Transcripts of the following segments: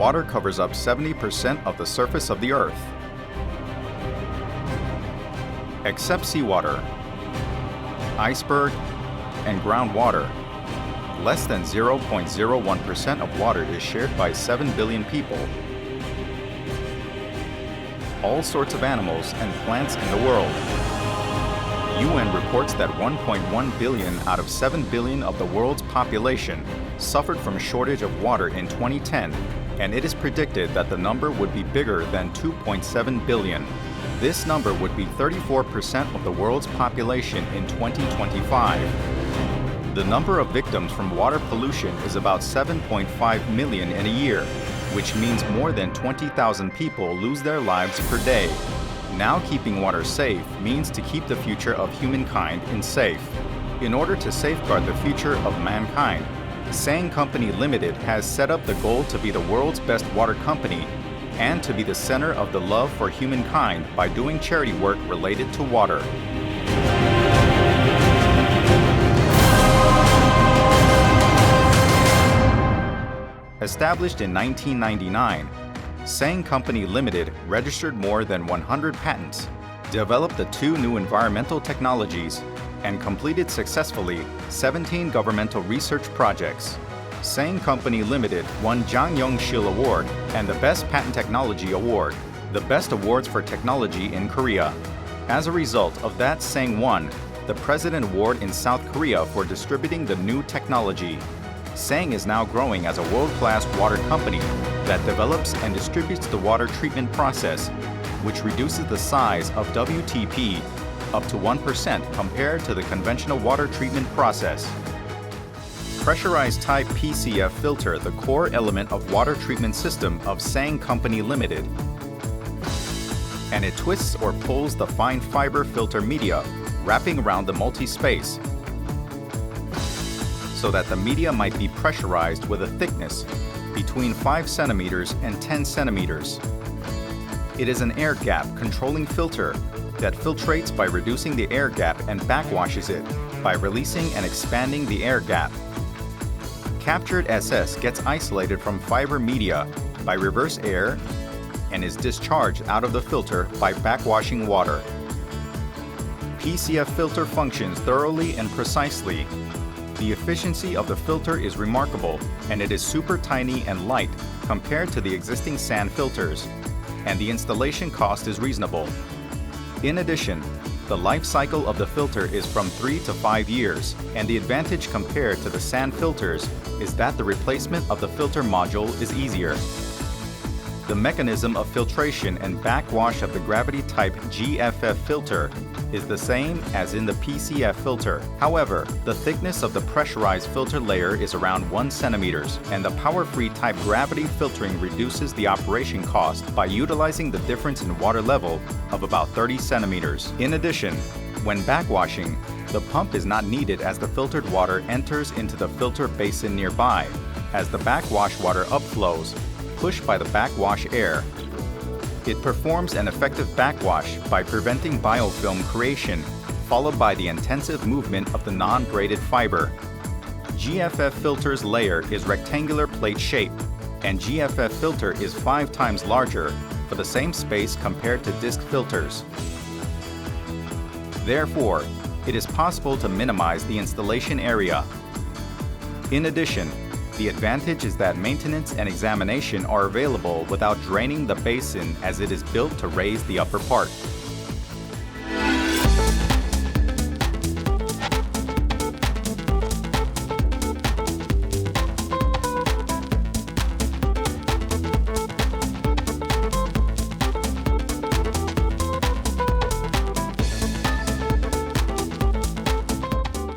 water covers up 70% of the surface of the Earth. Except seawater, iceberg, and groundwater, less than 0.01% of water is shared by 7 billion people. All sorts of animals and plants in the world. UN reports that 1.1 billion out of 7 billion of the world's population suffered from a shortage of water in 2010, and it is predicted that the number would be bigger than 2.7 billion. This number would be 34% of the world's population in 2025. The number of victims from water pollution is about 7.5 million in a year, which means more than 20,000 people lose their lives per day. Now keeping water safe means to keep the future of humankind in safe. In order to safeguard the future of mankind, SSENG Company Limited has set up the goal to be the world's best water company and to be the center of the love for humankind by doing charity work related to water. Established in 1999, SSENG Company Limited registered more than 100 patents, developed the 2 new environmental technologies, and completed successfully 17 governmental research projects. SSENG Company Limited won Jangyongshil Award and the Best Patent Technology Award, the best awards for technology in Korea. As a result of that, SSENG won the President Award in South Korea for distributing the new technology. SSENG is now growing as a world-class water company that develops and distributes the water treatment process, which reduces the size of WTP up to 1% compared to the conventional water treatment process. Pressurized type PCF filter, the core element of water treatment system of SSENG Company Limited. And it twists or pulls the fine fiber filter media, wrapping around the multi-space, so that the media might be pressurized with a thickness between 5 centimeters and 10 centimeters. It is an air gap controlling filter that filtrates by reducing the air gap and backwashes it by releasing and expanding the air gap. Captured SS gets isolated from fiber media by reverse air and is discharged out of the filter by backwashing water. PCF filter functions thoroughly and precisely. The efficiency of the filter is remarkable, and it is super tiny and light compared to the existing sand filters, and the installation cost is reasonable. In addition, the life cycle of the filter is from 3 to 5 years, and the advantage compared to the sand filters is that the replacement of the filter module is easier. The mechanism of filtration and backwash of the gravity-type GFF filter is the same as in the PCF filter. However, the thickness of the pressurized filter layer is around 1 centimeter, and the power-free type gravity filtering reduces the operation cost by utilizing the difference in water level of about 30 centimeters. In addition, when backwashing, the pump is not needed as the filtered water enters into the filter basin nearby, as the backwash water upflows, pushed by the backwash air. It performs an effective backwash by preventing biofilm creation, followed by the intensive movement of the non-braided fiber. GFF filter's layer is rectangular plate shape, and GFF filter is 5 times larger for the same space compared to disc filters. Therefore, it is possible to minimize the installation area. In addition, the advantage is that maintenance and examination are available without draining the basin, as it is built to raise the upper part.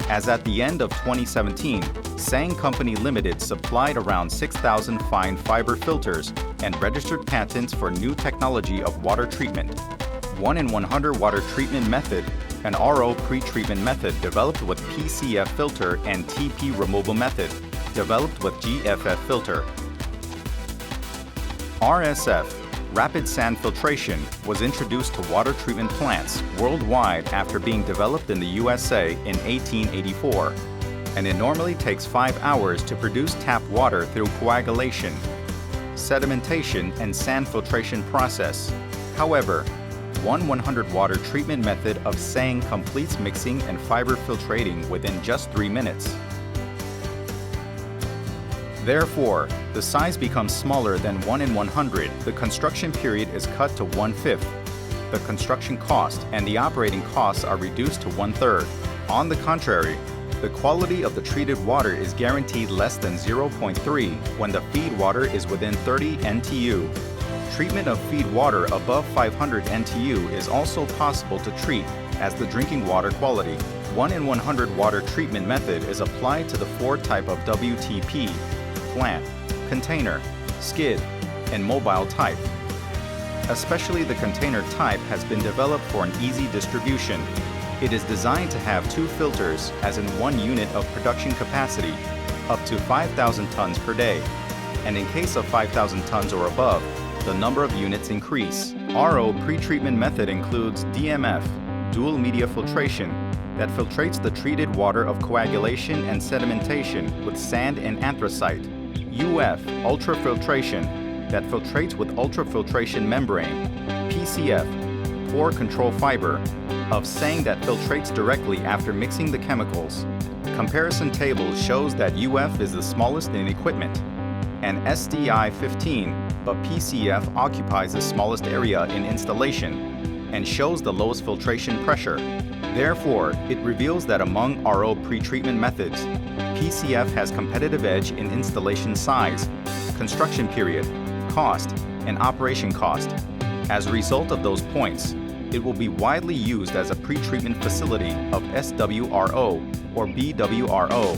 As at the end of 2017, SSENG Company Limited supplied around 6,000 fine fiber filters and registered patents for new technology of water treatment. 1 in 100 water treatment method, an RO pre-treatment method developed with PCF filter, and TP removal method developed with GFF filter. RSF, rapid sand filtration, was introduced to water treatment plants worldwide after being developed in the USA in 1884. And it normally takes 5 hours to produce tap water through coagulation. sedimentation, and sand filtration process. However, one 100-water treatment method of SSENG completes mixing and fiber filtrating within just 3 minutes. Therefore, the size becomes smaller than 1 in 100. The construction period is cut to 1/5. The construction cost and the operating costs are reduced to 1/3. On the contrary, the quality of the treated water is guaranteed less than 0.3 when the feed water is within 30 NTU. Treatment of feed water above 500 NTU is also possible to treat as the drinking water quality. 1 in 100 water treatment method is applied to the 4 type of WTP: plant, container, skid, and mobile type. Especially the container type has been developed for an easy distribution. It is designed to have 2 filters as in 1 unit of production capacity, up to 5,000 tons per day. And in case of 5,000 tons or above, the number of units increase. RO pretreatment method includes DMF, dual media filtration, that filtrates the treated water of coagulation and sedimentation with sand and anthracite. UF, ultrafiltration, that filtrates with ultrafiltration membrane. PCF, pore control fiber, of SSENG that filtrates directly after mixing the chemicals. Comparison table shows that UF is the smallest in equipment, and SDI 15, but PCF occupies the smallest area in installation and shows the lowest filtration pressure. Therefore, it reveals that among RO pretreatment methods, PCF has competitive edge in installation size, construction period, cost, and operation cost. As a result of those points, it will be widely used as a pretreatment facility of SWRO or BWRO.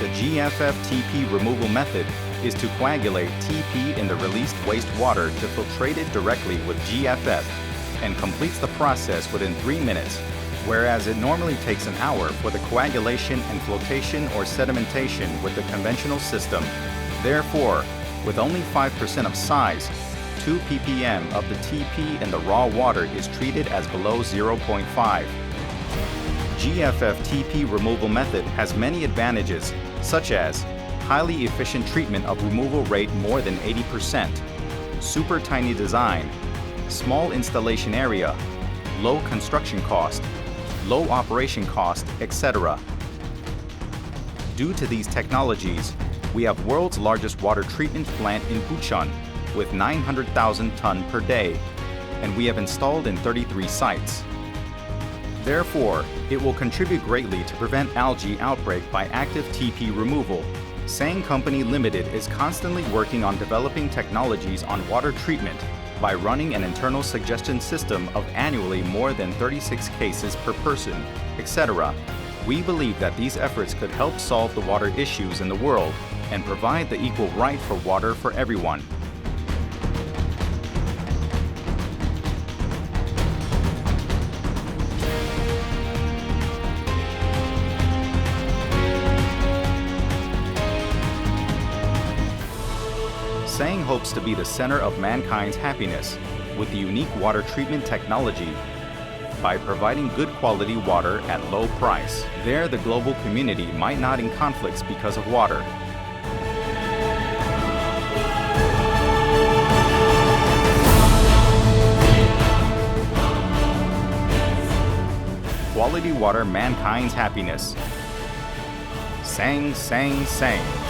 The GFF-TP removal method is to coagulate TP in the released wastewater to filtrate it directly with GFF and completes the process within 3 minutes, whereas it normally takes an hour for the coagulation and flotation or sedimentation with the conventional system. Therefore, with only 5% of size, 2 ppm of the TP in the raw water is treated as below 0.5. GFF-TP removal method has many advantages, such as highly efficient treatment of removal rate more than 80%, super tiny design, small installation area, low construction cost, low operation cost, etc. Due to these technologies, we have world's largest water treatment plant in Bucheon with 900,000 ton per day, and we have installed in 33 sites. Therefore, it will contribute greatly to prevent algae outbreak by active TP removal. SSENG Company Limited is constantly working on developing technologies on water treatment by running an internal suggestion system of annually more than 36 cases per person, etc. We believe that these efforts could help solve the water issues in the world and provide the equal right for water for everyone. SSENG hopes to be the center of mankind's happiness with the unique water treatment technology by providing good quality water at low price. There, the global community might not in conflicts because of water. Quality water, mankind's happiness. SSENG, SSENG, SSENG.